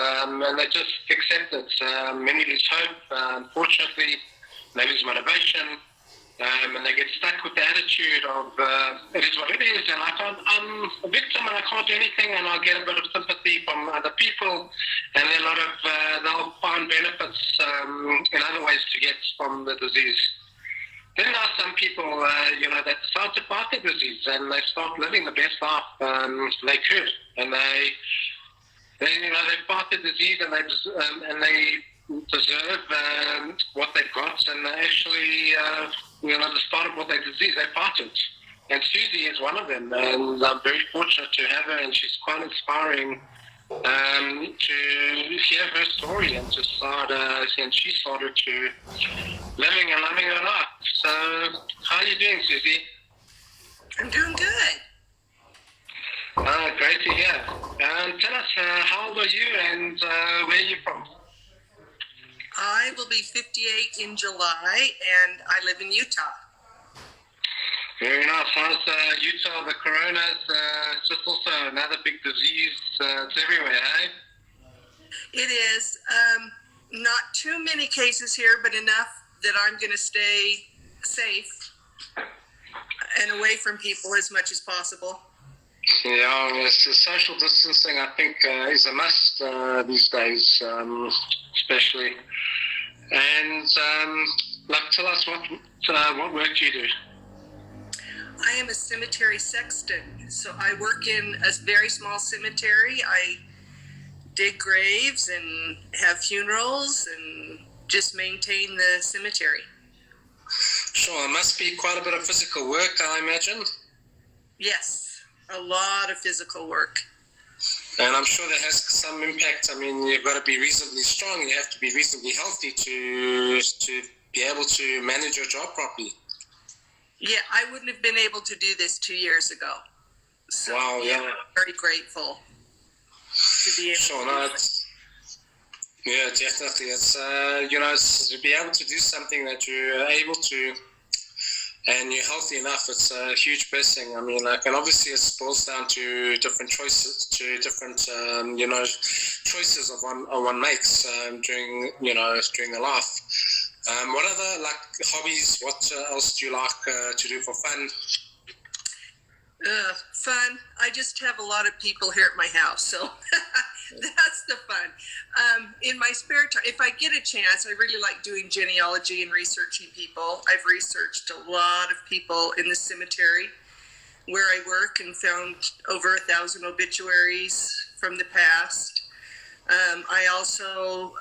and they just accept it. Many lose hope, unfortunately, they lose motivation, and they get stuck with the attitude of it is what it is, and I'm a victim and I can't do anything, and I'll get a bit of sympathy from other people, and then a lot of they'll find benefits in other ways to get from the disease. Then there are some people, that decide to fight the disease and they start living the best life they could, and they fight the disease and they deserve what they've got, and they actually, despite of what they disease, they fight it. And Susie is one of them, and I'm very fortunate to have her, and she's quite inspiring to hear her story and to start, and she started to living and loving her life. So, how are you doing, Susie? I'm doing good. Great to hear. Tell us, how old are you and where are you from? I will be 58 in July, and I live in Utah. Very nice. How's Utah? The corona's just also another big disease. It's everywhere, eh? It is. Not too many cases here, but enough that I'm going to stay safe and away from people as much as possible. Yeah, yes, the social distancing, I think, is a must these days, especially. And tell us what work do you do? I am a cemetery sexton, so I work in a very small cemetery. I dig graves and have funerals and just maintain the cemetery. Sure, it must be quite a bit of physical work, I imagine. Yes, a lot of physical work. And I'm sure that has some impact. I mean, you've got to be reasonably strong. You have to be reasonably healthy to be able to manage your job properly. Yeah, I wouldn't have been able to do this 2 years ago. So, wow, yeah. I'm very grateful to be able to do it. Yeah, definitely. It's, it's to be able to do something that you're able to, and you're healthy enough, it's a huge blessing. I mean, and obviously it boils down to different choices, choices of one makes during a life. What other hobbies? What else do you like to do for fun? Fun. I just have a lot of people here at my house, so that's the fun. In my spare time, if I get a chance, I really like doing genealogy and researching people. I've researched a lot of people in the cemetery where I work and found over 1,000 obituaries from the past. I also,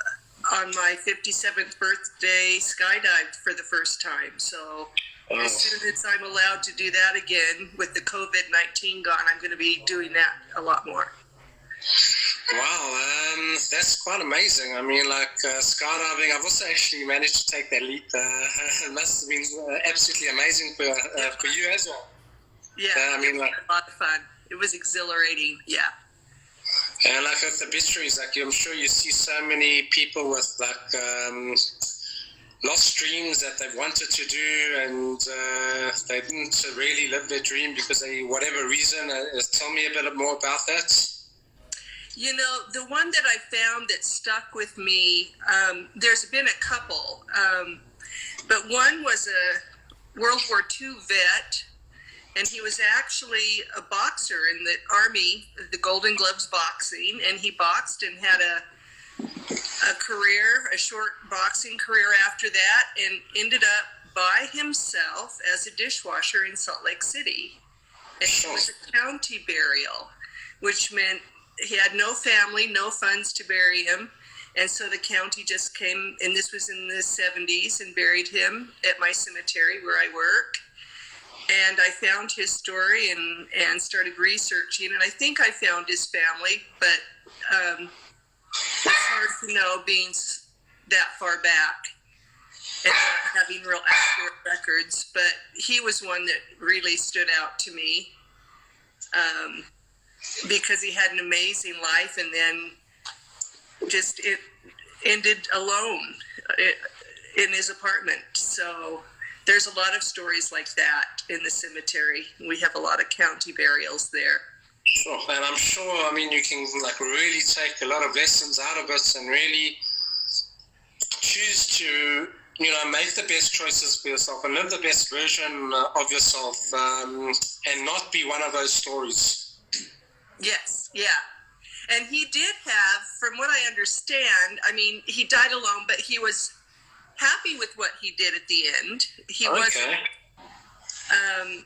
on my 57th birthday, skydived for the first time. So as soon as I'm allowed to do that again with the COVID-19 gone, I'm going to be doing that a lot more. Wow, that's quite amazing. I mean, skydiving, I've also actually managed to take that leap. It must have been absolutely amazing for you as well. Yeah, I mean, it was a lot of fun. It was exhilarating, yeah. And with obituaries, I'm sure you see so many people with lost dreams that they've wanted to do, and they didn't really live their dream because whatever reason. Tell me a bit more about that. The one that I found that stuck with me, there's been a couple, but one was a World War II vet, and he was actually a boxer in the Army, the Golden Gloves boxing, and he boxed and had a short boxing career after that, and ended up by himself as a dishwasher in Salt Lake City. And it was a county burial, which meant he had no family, no funds to bury him. And so the county just came, and this was in the 70s, and buried him at my cemetery where I work. And I found his story and started researching, and I think I found his family, but it's hard to know being that far back and not having real accurate records. But he was one that really stood out to me because he had an amazing life, and then it ended alone in his apartment. So there's a lot of stories like that in the cemetery. We have a lot of county burials there. Sure. And I'm sure, I mean, you can like really take a lot of lessons out of it and really choose to, make the best choices for yourself and live the best version of yourself, and not be one of those stories. Yes, yeah. And he did have, from what I understand, I mean, he died alone, but he was happy with what he did at the end. He was,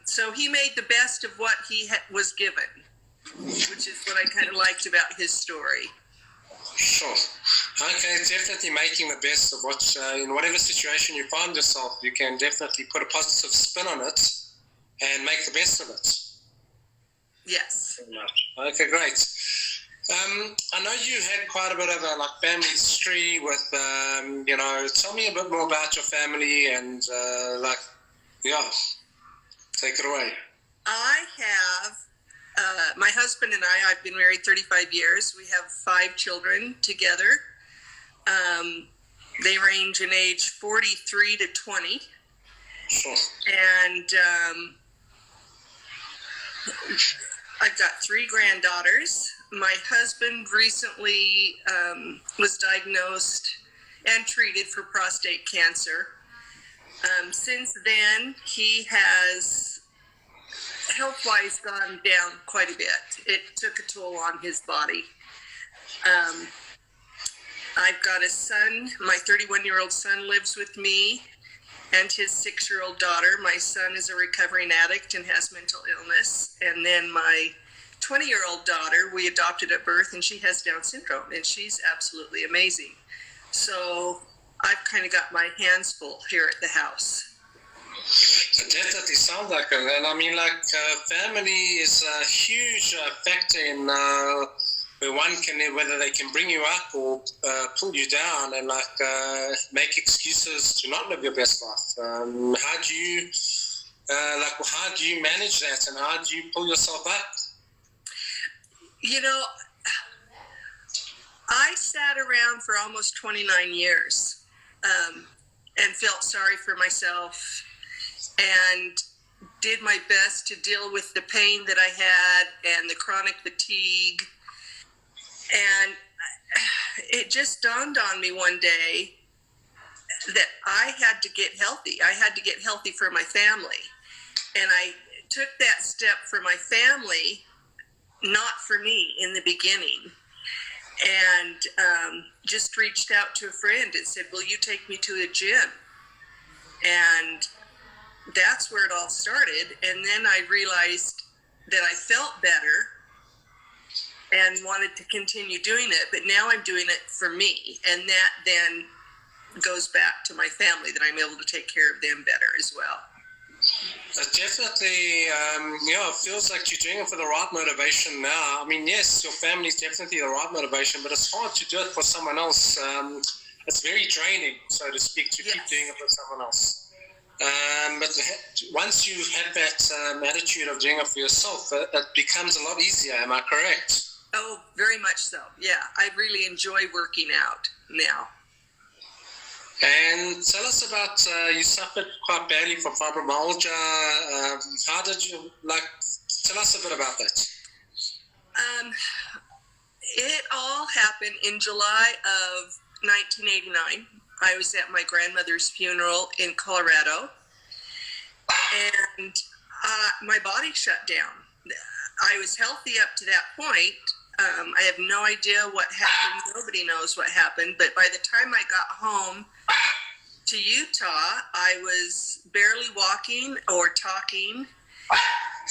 so he made the best of what he was given, which is what I kind of liked about his story. Sure. Okay, definitely making the best of what, in whatever situation you find yourself, you can definitely put a positive spin on it and make the best of it. Yes. Okay, great. I know you had quite a bit of a family history with, tell me a bit more about your family and, take it away. I have, my husband and I've been married 35 years. We have 5 children together. They range in age 43 to 20. Sure. And I've got 3 granddaughters. My husband recently was diagnosed and treated for prostate cancer. Since then, he has health-wise gone down quite a bit. It took a toll on his body. I've got a son. My 31-year-old son lives with me and his 6-year-old daughter. My son is a recovering addict and has mental illness. And then my 20-year-old daughter, we adopted at birth, and she has Down syndrome, and she's absolutely amazing. So I've kind of got my hands full here at the house. It definitely sounds like it. And I mean, family is a huge factor in where one can, whether they can bring you up or pull you down and make excuses to not live your best life. How do you manage that, and how do you pull yourself up? I sat around for almost 29 years and felt sorry for myself and did my best to deal with the pain that I had and the chronic fatigue. And it just dawned on me one day that I had to get healthy. I had to get healthy for my family. And I took that step for my family, not for me in the beginning. And just reached out to a friend and said, will you take me to a gym? And that's where it all started. And then I realized that I felt better and wanted to continue doing it. But now I'm doing it for me. And that then goes back to my family, that I'm able to take care of them better as well. Definitely, it feels like you're doing it for the right motivation now. I mean, yes, your family is definitely the right motivation, but it's hard to do it for someone else. It's very draining, so to speak, to keep doing it for someone else. But once you have that attitude of doing it for yourself, it becomes a lot easier. Am I correct? Oh, very much so. Yeah, I really enjoy working out now. And tell us about, you suffered quite badly from fibromyalgia. How did you, tell us a bit about that. It all happened in July of 1989. I was at my grandmother's funeral in Colorado, and my body shut down. I was healthy up to that point. I have no idea what happened. Nobody knows what happened. But by the time I got home to Utah, I was barely walking or talking.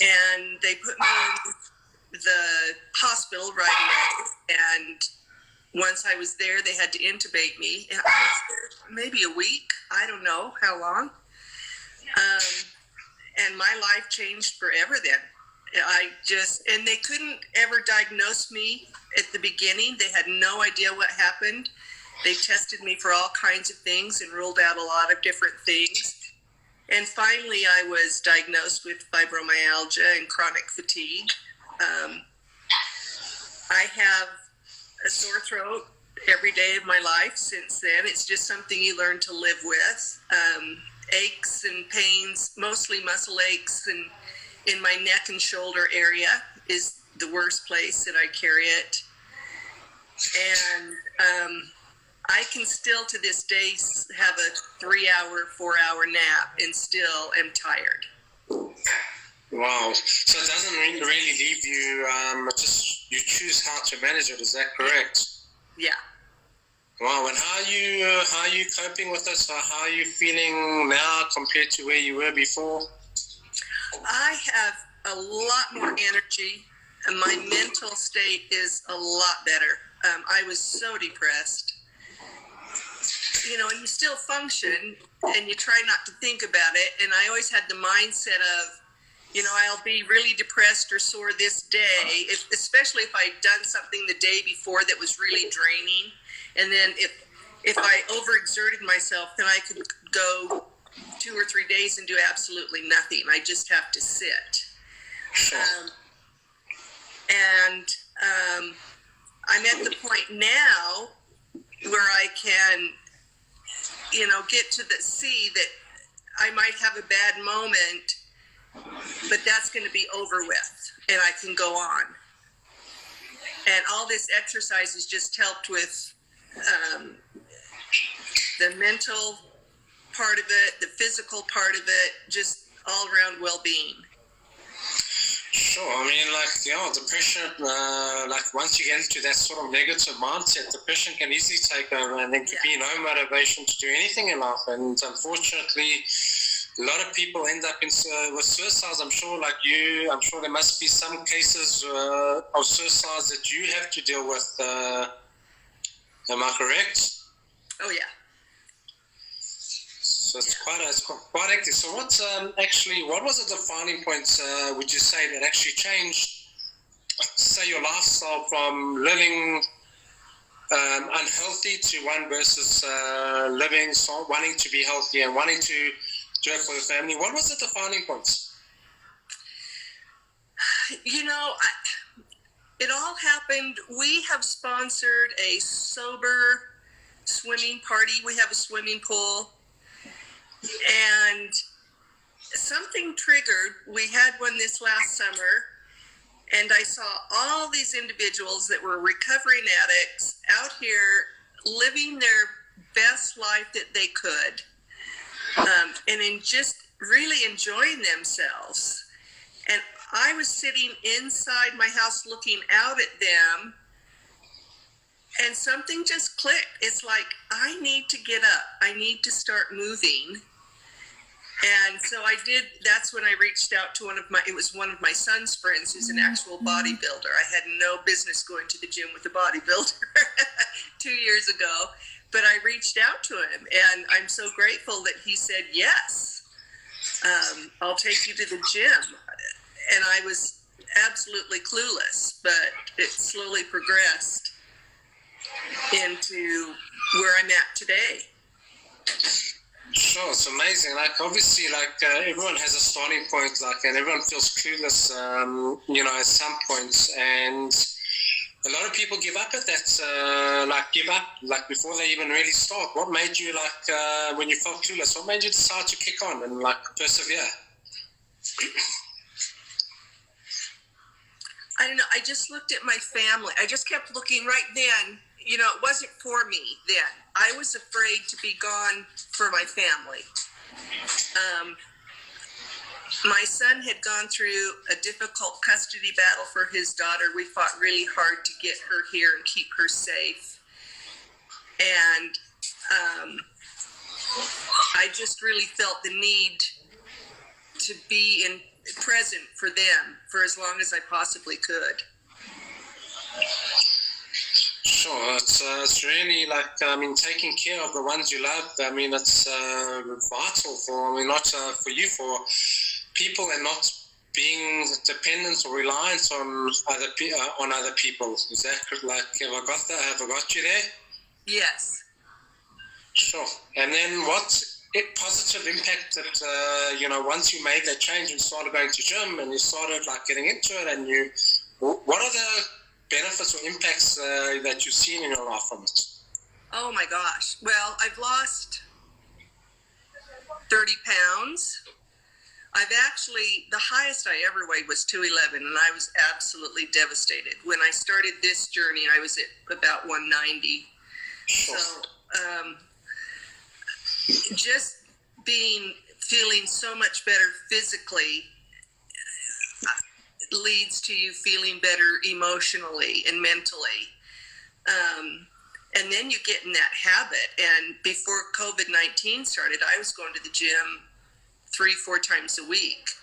And they put me in the hospital right away. And once I was there, they had to intubate me. I was there maybe a week. I don't know how long. And my life changed forever then. And they couldn't ever diagnose me at the beginning. They had no idea what happened. They tested me for all kinds of things and ruled out a lot of different things. And finally, I was diagnosed with fibromyalgia and chronic fatigue. I have a sore throat every day of my life since then. It's just something you learn to live with. Aches and pains, mostly muscle aches, and in my neck and shoulder area is the worst place that I carry it. And I can still to this day have a 3-hour, 4-hour nap and still am tired. Wow. So it doesn't really leave you, just you choose how to manage it, is that correct? Yeah. Wow, and how are you coping with this? How are you feeling now compared to where you were before? I have a lot more energy, and my mental state is a lot better. I was so depressed. And you still function, and you try not to think about it, and I always had the mindset of, I'll be really depressed or sore this day, especially if I'd done something the day before that was really draining. And then if I overexerted myself, then I could go 2 or 3 days and do absolutely nothing. I just have to sit. I'm at the point now where I can, get to see that I might have a bad moment, but that's going to be over with, and I can go on. And all this exercise has just helped with the mental part of it, the physical part of it, just all around well-being. Sure. I mean, depression, once you get into that sort of negative mindset, depression can easily take over, and there can be no motivation to do anything in life. And unfortunately, a lot of people end up with suicides. I'm sure, like you, I'm sure there must be some cases of suicides that you have to deal with. Am I correct? Oh, yeah. So it's quite active. So what was the defining point, would you say, that actually changed, say, your lifestyle from living unhealthy to one versus wanting to be healthy and wanting to do it for your family? What was the defining point? It all happened. We have sponsored a sober swimming party. We have a swimming pool. And something triggered. We had one this last summer, and I saw all these individuals that were recovering addicts out here living their best life that they could, and in just really enjoying themselves. And I was sitting inside my house looking out at them, and something just clicked. It's like, I need to get up. I need to start moving. And so I did. That's when I reached out to it was one of my son's friends who's an actual bodybuilder. I had no business going to the gym with a bodybuilder 2 years ago, but I reached out to him, and I'm so grateful that he said, yes, I'll take you to the gym. And I was absolutely clueless, but it slowly progressed into where I'm at today. Sure, it's amazing. Obviously, everyone has a starting point, and everyone feels clueless, at some points. And a lot of people give up at that, before they even really start. What made you, when you felt clueless, what made you decide to kick on and, persevere? I don't know. I just looked at my family. I just kept looking right then. It wasn't for me then. I was afraid to be gone for my family. My son had gone through a difficult custody battle for his daughter. We fought really hard to get her here and keep her safe. And I just really felt the need to be present for them for as long as I possibly could. Sure, it's really taking care of the ones you love. It's vital for, not for you, for people, and not being dependent or reliant on other people. Is that have I got you there? Yes. Sure. And then what positive impact that once you made that change and started going to gym and you started getting into it, and what are the benefits or impacts that you've seen in your life from it? Oh my gosh. Well, I've lost 30 pounds. the highest I ever weighed was 211, and I was absolutely devastated. When I started this journey, I was at about 190. So just feeling so much better physically leads to you feeling better emotionally and mentally. And then you get in that habit. And before COVID-19 started, I was going to the gym 3-4 times a week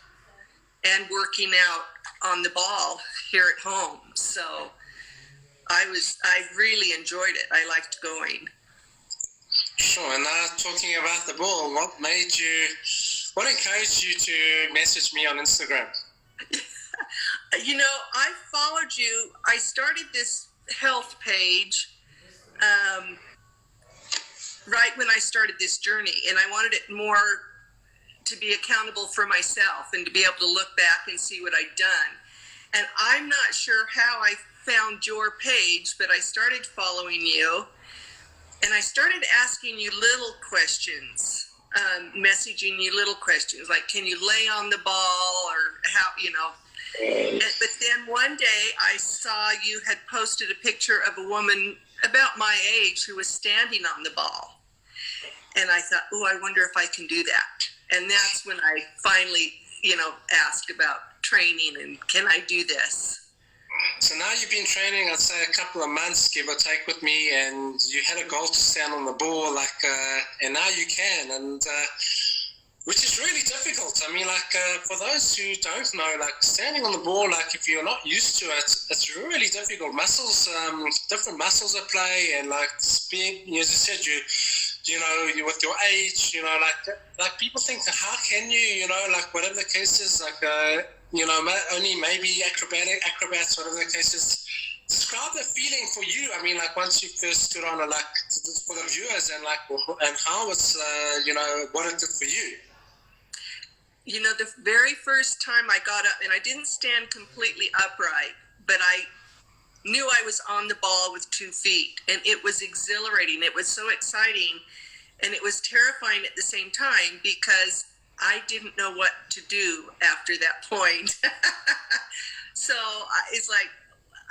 and working out on the ball here at home. So I really enjoyed it. I liked going. Sure. And now talking about the ball, what encouraged you to message me on Instagram? I followed you. I started this health page right when I started this journey, and I wanted it more to be accountable for myself and to be able to look back and see what I'd done. And I'm not sure how I found your page, but I started following you, and I started asking you little questions, messaging you little questions, like, can you lay on the ball, or how, But then one day I saw you had posted a picture of a woman about my age who was standing on the ball. And I thought, I wonder if I can do that. And that's when I finally, asked about training and can I do this? So now you've been training, I'd say, a couple of months, give or take, with me, and you had a goal to stand on the ball, and now you can, and which is really difficult. I mean, for those who don't know, standing on the ball, if you're not used to it, it's really difficult. Muscles, different muscles at play, and speed. As you said, you with your age, people think, how can you, whatever the case is, only maybe acrobats, whatever the case is. Describe the feeling for you. I mean, once you first stood on it, for the viewers, and how it's, what it did for you. The very first time I got up, and I didn't stand completely upright, but I knew I was on the ball with 2 feet, and it was exhilarating. It was so exciting, and it was terrifying at the same time because I didn't know what to do after that point. So it's like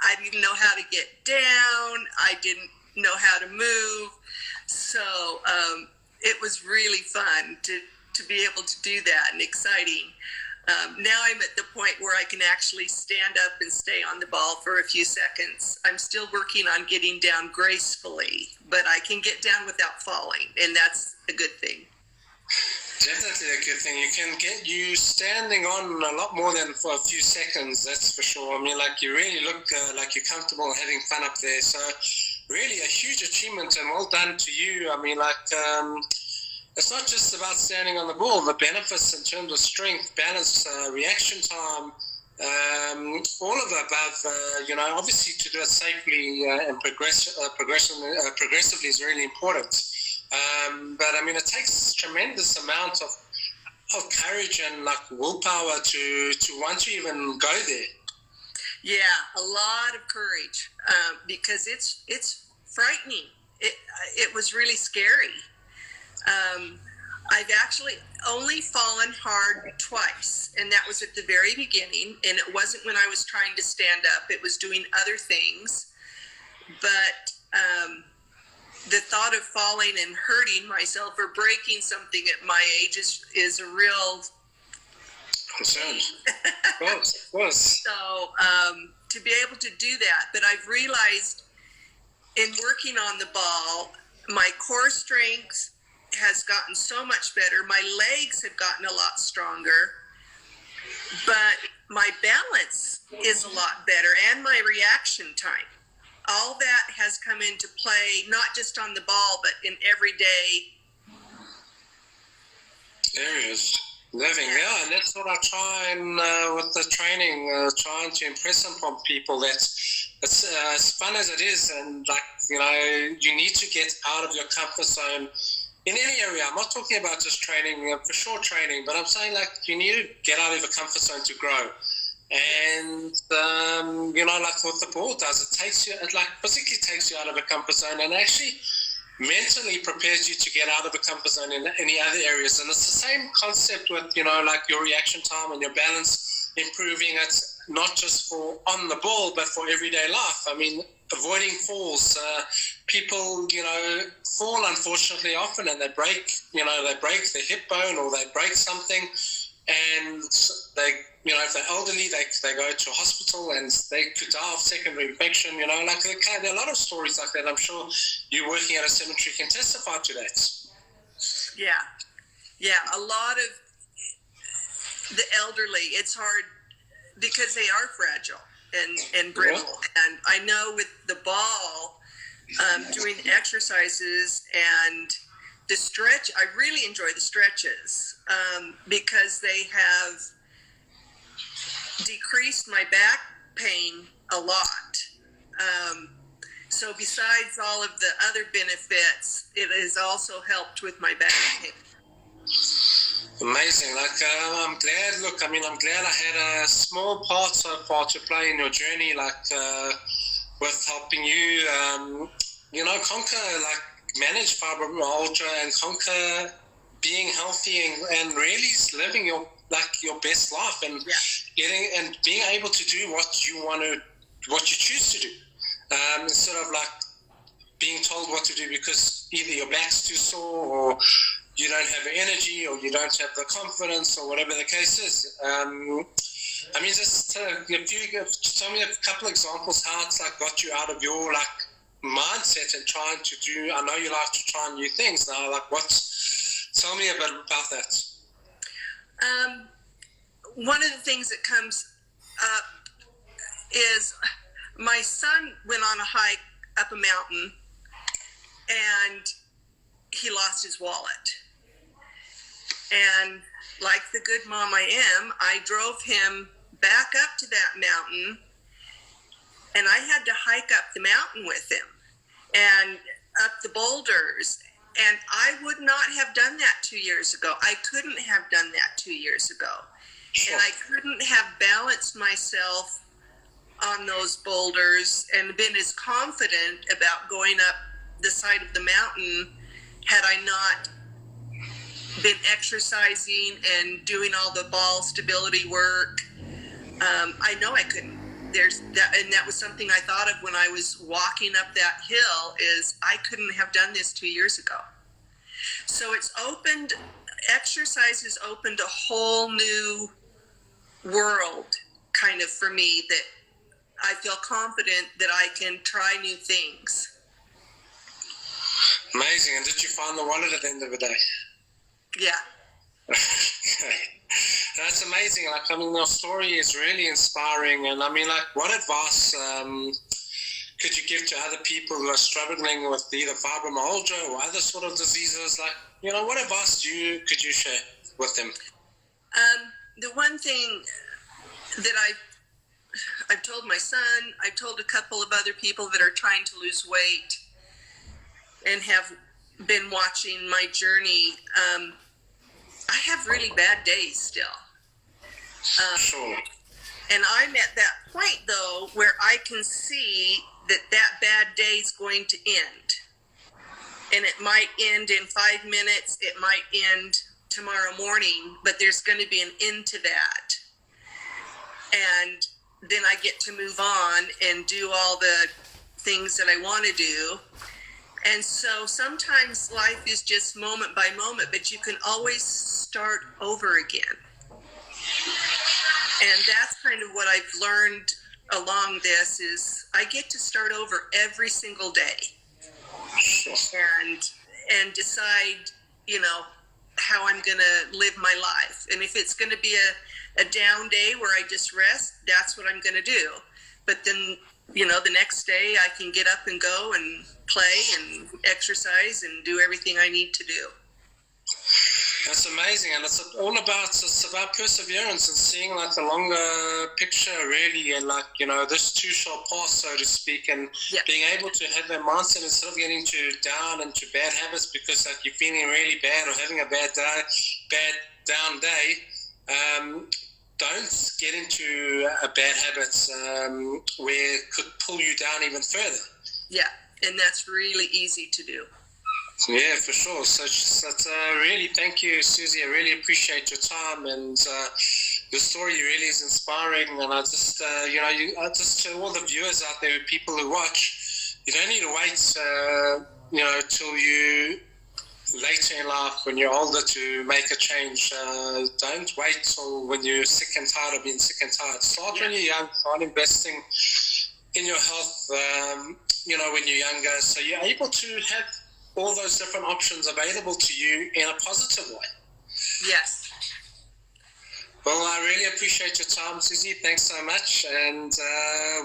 I didn't know how to get down. I didn't know how to move. So it was really fun to be able to do that, and exciting. Now I'm at the point where I can actually stand up and stay on the ball for a few seconds. I'm still working on getting down gracefully, but I can get down without falling, and that's a good thing. Definitely a good thing. You can get you standing on a lot more than for a few seconds, that's for sure. I mean, you really look like you're comfortable having fun up there. So really a huge achievement, and well done to you. I mean, it's not just about standing on the ball. The benefits in terms of strength, balance, reaction time, all of the above, obviously to do it safely and progressively is really important. But I mean, it takes tremendous amount of courage and willpower to want to even go there. Yeah, a lot of courage, because it's frightening. It was really scary. I've actually only fallen hard twice, and that was at the very beginning, and it wasn't when I was trying to stand up. It was doing other things. But the thought of falling and hurting myself or breaking something at my age is a real concern. Of course. So to be able to do that, but I've realized in working on the ball, my core strength has gotten so much better. My legs have gotten a lot stronger, but my balance is a lot better, and my reaction time. All that has come into play, not just on the ball, but in everyday areas. Living, yeah, and that's what I try and with the training, trying to impress upon people that it's as fun as it is, and you need to get out of your comfort zone in any area. I'm not talking about just training, for sure training, but I'm saying you need to get out of your comfort zone to grow. And what the ball does, it physically takes you out of a comfort zone, and actually mentally prepares you to get out of the comfort zone in any other areas. And it's the same concept with, like your reaction time and your balance, improving it, not just for on the ball, but for everyday life. I mean, avoiding falls. People, fall unfortunately often, and they break their hip bone or they break something, and they, if they're elderly, they go to a hospital and they could die of secondary infection. There are a lot of stories like that. I'm sure you working at a cemetery can testify to that. Yeah, a lot of the elderly, it's hard because they are fragile and brittle. Yeah. And I know with the ball, doing exercises and the stretch, I really enjoy the stretches because they have decreased my back pain a lot. So besides all of the other benefits, it has also helped with my back pain. Amazing. I'm glad I had a small part so far to play in your journey, with helping you, conquer, manage fibromyalgia and conquer being healthy and really living your best life and getting and being able to do what you choose to do, instead of being told what to do because either your back's too sore or you don't have the energy or you don't have the confidence or whatever the case is. Just tell me a couple examples how it's got you out of your mindset and trying to do. I know you like to try new things now. Tell me a bit about that. One of the things that comes up is my son went on a hike up a mountain and he lost his wallet. And like the good mom I am, I drove him back up to that mountain and I had to hike up the mountain with him and up the boulders. And I would not have done that 2 years ago. I couldn't have done that 2 years ago. And I couldn't have balanced myself on those boulders and been as confident about going up the side of the mountain had I not been exercising and doing all the ball stability work. I know I couldn't. That was something I thought of when I was walking up that hill, is I couldn't have done this 2 years ago. So exercise has opened a whole new world kind of for me, that I feel confident that I can try new things. Amazing. And did you find the wallet at the end of the day? Yeah. Okay. That's amazing. Your story is really inspiring. And what advice could you give to other people who are struggling with either fibromyalgia or other sort of diseases? What advice could you share with them? The one thing that I've told my son, I've told a couple of other people that are trying to lose weight and have been watching my journey, I have really bad days still. Sure. And I'm at that point, though, where I can see that bad day is going to end. And it might end in 5 minutes. It might end tomorrow morning, but there's going to be an end to that. And then I get to move on and do all the things that I want to do. And so sometimes life is just moment by moment, but you can always start over again. And that's kind of what I've learned along this, is I get to start over every single day and decide, how I'm going to live my life. And if it's going to be a down day where I just rest, that's what I'm going to do. But then, the next day I can get up and go and play and exercise and do everything I need to do. That's amazing. And it's about perseverance and seeing the longer picture, really, and this too shall pass, so to speak, and being able to have that mindset instead of getting down into bad habits because you're feeling really bad or having a bad down day. Don't get into a bad habits where it could pull you down even further. Yeah, and that's really easy to do. Yeah, for sure. So really, thank you, Susie. I really appreciate your time, and your story really is inspiring. And I just, I just to all the viewers out there, people who watch, you don't need to wait, till you later in life when you're older to make a change. Don't wait till when you're sick and tired of being sick and tired. Start when you're young. Start investing in your health. When you're younger, so you're able to have all those different options available to you in a positive way. Yes. Well, I really appreciate your time, Susie. Thanks so much, and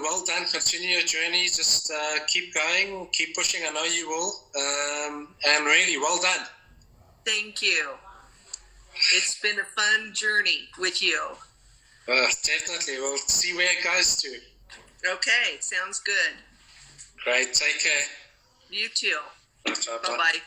well done. Continue your journey. Just keep going, keep pushing. I know you will, and really, well done. Thank you. It's been a fun journey with you. Definitely. We'll see where it goes to. Okay, sounds good. Great. Take care. You too. Bye-bye. Bye-bye.